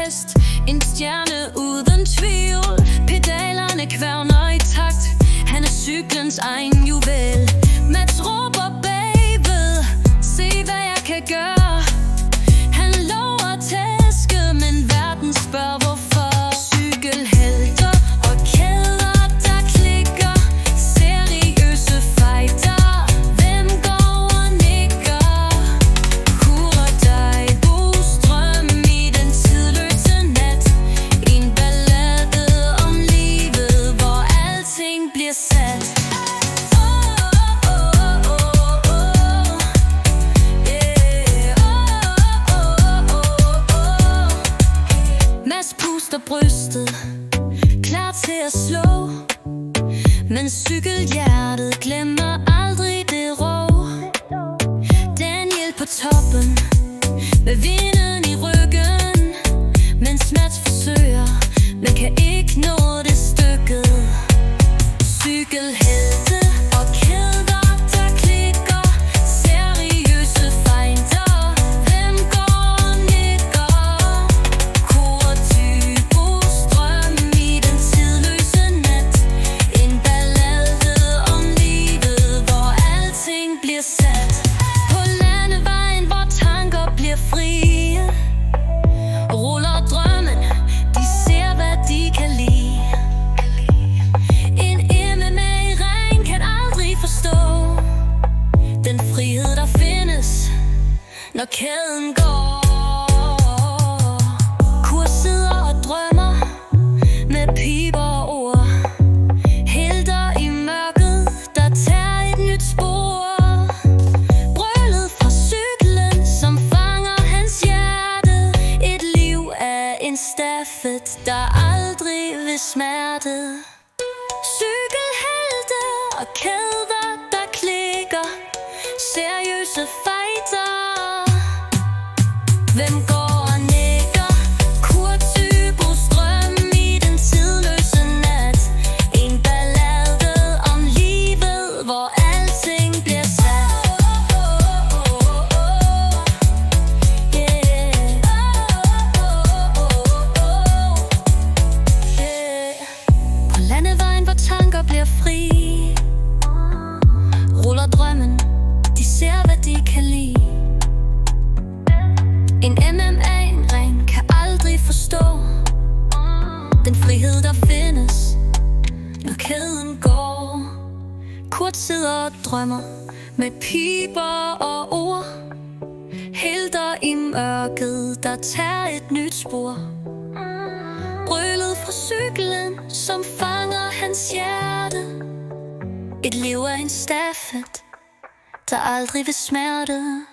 hest, en stjerne uden tvivl. Pedalerne kværner i takt, han er cyklens egen juvel. Mats råber bagved, se hvad jeg kan gøre. Han lover at tæske, men verden spørger hvorfor. Cykelhelter og kæder, der klikker, seriøse fighter. Hvem går og nikker? Kurer dig, Bostrøm i den tidløse nat. En ballade om livet, hvor alting bliver sat. Mads puster brystet, klar til at slå, men cykelhjertet glemmer aldrig det rå. Daniel på toppen, med vinden i ryggen, mens Mads forsøger, men kan ikke nå det stykket. Cykelhelte og kæder, der klikker, seriøse fighter. Hvem går og nikker? Kurer Bostrøm i den tidløse nat. En ballade om livet, hvor alting bliver sat. På landevejen, hvor tanker bliver frie, ruller drømmen, de ser hvad de kan lide. En MMA-ring kan aldrig forstå den frihed der findes, når kæden går. Kurs sidder og drømmer med piber og ord. Helter i mørket, der tager et nyt spor. Brølet fra cyklen, som fanger hans hjerte. Et liv er en stafet, der aldrig vil smerte. Cykelhelte og kæder, der klikker, seriøse fighter. Hvem går og nikker? Bostrøm i den tidløse nat. En ballade om livet, hvor alting bliver sat. På landevejen, hvor tanker bliver fri, ruller drømmen, de ser hvad de kan lide. En MMA-ring kan aldrig forstå den frihed der findes, når kæden går. Kurt sidder og drømmer med piber og ord. Helter i mørket, der tager et nyt spor. Brølet fra cyklen, som fanger hans hjerte. Et liv er en stafet, der aldrig vil smerte.